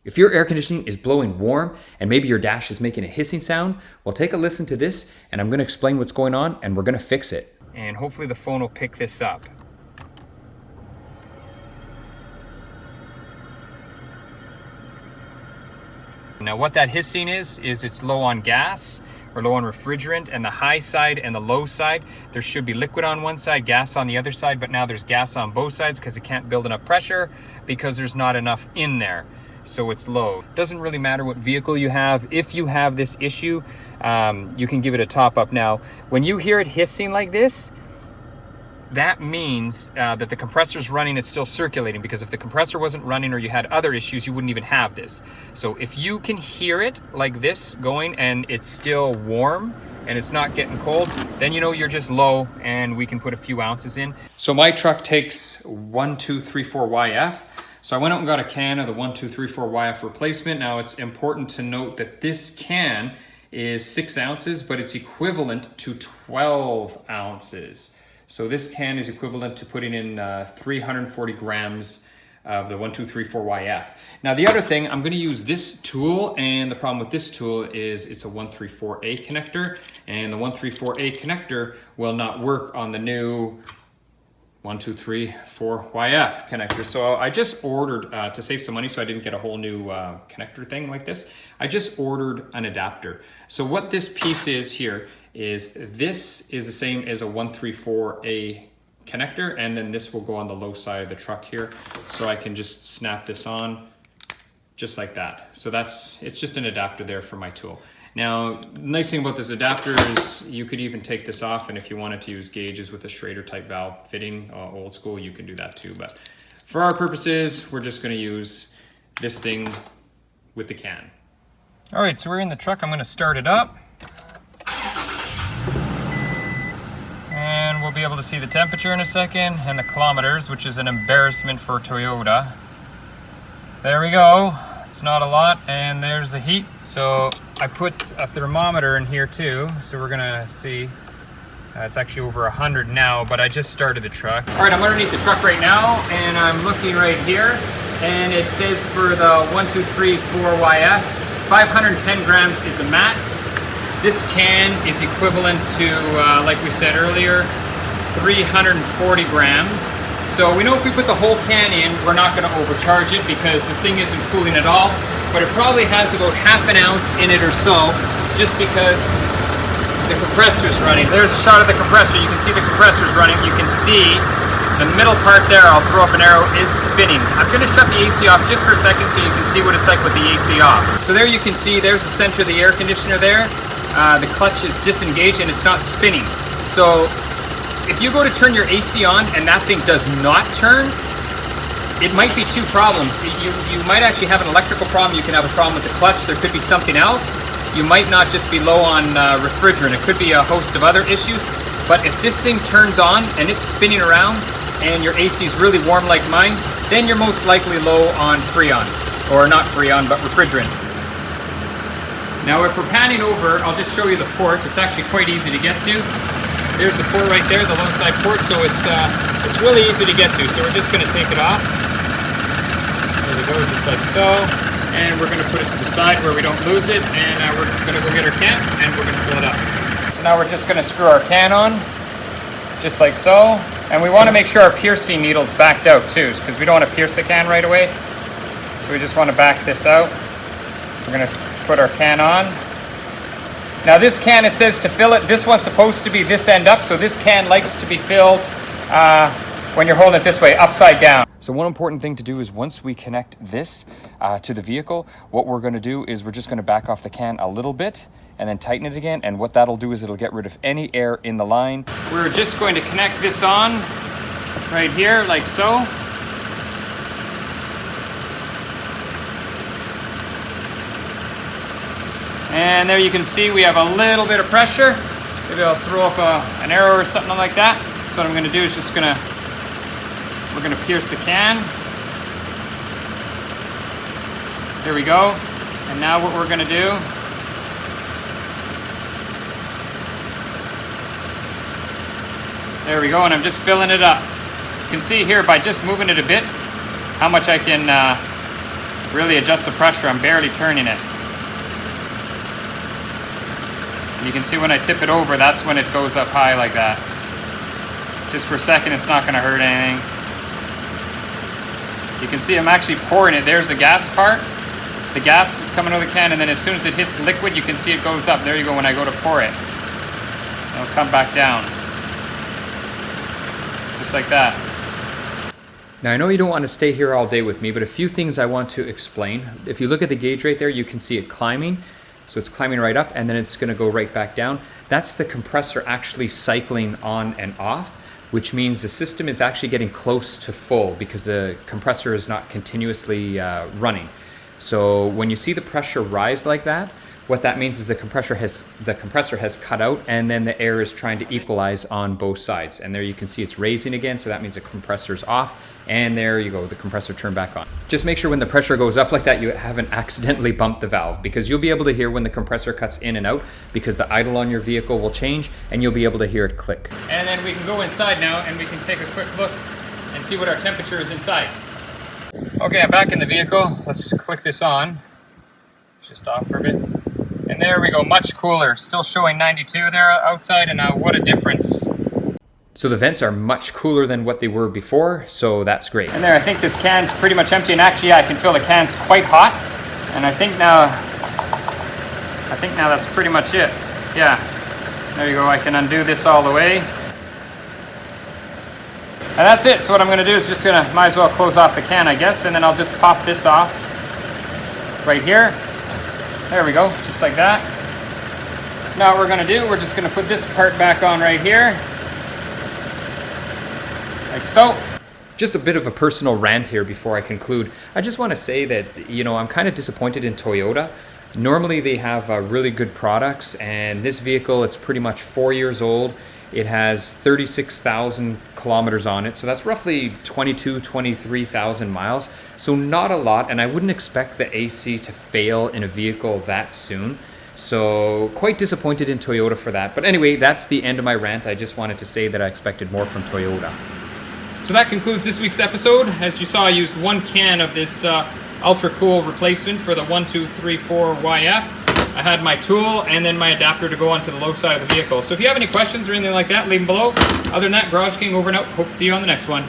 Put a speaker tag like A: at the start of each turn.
A: If your air conditioning is blowing warm and maybe your dash is making a hissing sound, well, take a listen to this and I'm going to explain what's going on and we're going to fix it. And hopefully the phone will pick this up. Now what that hissing is it's low on gas or low on refrigerant, and the high side and the low side, there should be liquid on one side, gas on the other side, but now there's gas on both sides because it can't build enough pressure because there's not enough in there. So it's low. Doesn't really matter what vehicle you have. If you have this issue, you can give it a top up. Now, when you hear it hissing like this, that means that the compressor's running, it's still circulating, because if the compressor wasn't running or you had other issues, you wouldn't even have this. So if you can hear it like this going and it's still warm and it's not getting cold, then you know you're just low and we can put a few ounces in. So my truck takes 1234YF. So I went out and got a can of the 1234YF replacement. Now it's important to note that this can is 6 ounces, but it's equivalent to 12 ounces. So this can is equivalent to putting in 340 grams of the 1234YF. Now the other thing, I'm gonna use this tool, and the problem with this tool is it's a 134A connector, and the 134A connector will not work on the new 1234YF connector. So I just ordered, to save some money so I didn't get a whole new connector thing like this, I just ordered an adapter. So what this piece is here is this is the same as a 134A connector, and then this will go on the low side of the truck here. So I can just snap this on just like that. So it's just an adapter there for my tool. Now, the nice thing about this adapter is you could even take this off, and if you wanted to use gauges with a Schrader type valve fitting, old school, you can do that too. But for our purposes, we're just gonna use this thing with the can. All right, so we're in the truck. I'm gonna start it up. And we'll be able to see the temperature in a second and the kilometers, which is an embarrassment for Toyota. There we go. It's not a lot, and there's the heat. So I put a thermometer in here too, so we're gonna see. It's actually over 100 now, but I just started the truck. All right, I'm underneath the truck right now, and I'm looking right here, and it says for the 1234YF, 510 grams is the max. This can is equivalent to, like we said earlier, 340 grams. So we know if we put the whole can in, we're not going to overcharge it because this thing isn't cooling at all. But it probably has about half an ounce in it or so, just because the compressor's running. There's a shot of the compressor. You can see the compressor's running. You can see the middle part there, I'll throw up an arrow, is spinning. I'm going to shut the AC off just for a second so you can see what it's like with the AC off. So there you can see there's the center of the air conditioner there. The clutch is disengaged and it's not spinning. So if you go to turn your AC on and that thing does not turn, it might be two problems. You might actually have an electrical problem. You can have a problem with the clutch. There could be something else. You might not just be low on refrigerant. It could be a host of other issues. But if this thing turns on and it's spinning around and your AC is really warm like mine, then you're most likely low on Freon. Or not Freon, but refrigerant. Now if we're panning over, I'll just show you the port. It's actually quite easy to get to. There's the port right there, the low side port, so it's really easy to get to. So we're just going to take it off. There we go, just like so. And we're going to put it to the side where we don't lose it. And we're going to go get our can and we're going to fill it up. So now we're just going to screw our can on, just like so. And we want to make sure our piercing needle's backed out too, because we don't want to pierce the can right away. So we just want to back this out. We're going to put our can on. Now this can, it says to fill it, this one's supposed to be this end up, so this can likes to be filled when you're holding it this way, upside down. So one important thing to do is once we connect this to the vehicle, what we're going to do is we're just going to back off the can a little bit and then tighten it again, and what that'll do is it'll get rid of any air in the line. We're just going to connect this on right here like so. And there you can see we have a little bit of pressure. Maybe I'll throw up an arrow or something like that. So what I'm going to do is we're going to pierce the can. There we go. And now what we're going to do, there we go, and I'm just filling it up. You can see here by just moving it a bit how much I can really adjust the pressure. I'm barely turning it. And you can see when I tip it over, that's when it goes up high like that. Just for a second, it's not going to hurt anything. You can see I'm actually pouring it. There's the gas part. The gas is coming out of the can, and then as soon as it hits liquid, you can see it goes up. There you go when I go to pour it. It'll come back down. Just like that. Now I know you don't want to stay here all day with me, but a few things I want to explain. If you look at the gauge right there, you can see it climbing. So it's climbing right up, and then it's going to go right back down. That's the compressor actually cycling on and off, which means the system is actually getting close to full because the compressor is not continuously running. So when you see the pressure rise like that, what that means is the compressor has cut out, and then the air is trying to equalize on both sides. And there you can see it's raising again, so that means the compressor's off, and there you go, the compressor turned back on. Just make sure when the pressure goes up like that, you haven't accidentally bumped the valve, because you'll be able to hear when the compressor cuts in and out, because the idle on your vehicle will change, and you'll be able to hear it click. And then we can go inside now, and we can take a quick look and see what our temperature is inside. Okay, I'm back in the vehicle. Let's click this on. Just off for a bit. And there we go, much cooler. Still showing 92 there outside, and now what a difference. So the vents are much cooler than what they were before, so that's great. And there, I think this can's pretty much empty, and actually I can feel the can's quite hot. And I think now that's pretty much it. Yeah, there you go, I can undo this all the way. And that's it. So what I'm going to do is just might as well close off the can, I guess, and then I'll just pop this off right here. There we go, just like that. So now what we're going to do, we're just going to put this part back on right here, like so. Just a bit of a personal rant here before I conclude. I just want to say that, I'm kind of disappointed in Toyota. Normally they have really good products, and this vehicle, it's pretty much 4 years old. It has 36,000 kilometers on it, so that's roughly 23,000 miles. So not a lot, and I wouldn't expect the AC to fail in a vehicle that soon. So quite disappointed in Toyota for that. But anyway, that's the end of my rant. I just wanted to say that I expected more from Toyota. So that concludes this week's episode. As you saw, I used one can of this ultra cool replacement for the 1234YF. I had my tool and then my adapter to go onto the low side of the vehicle. So if you have any questions or anything like that, leave them below. Other than that, GarageKing over and out. Hope to see you on the next one.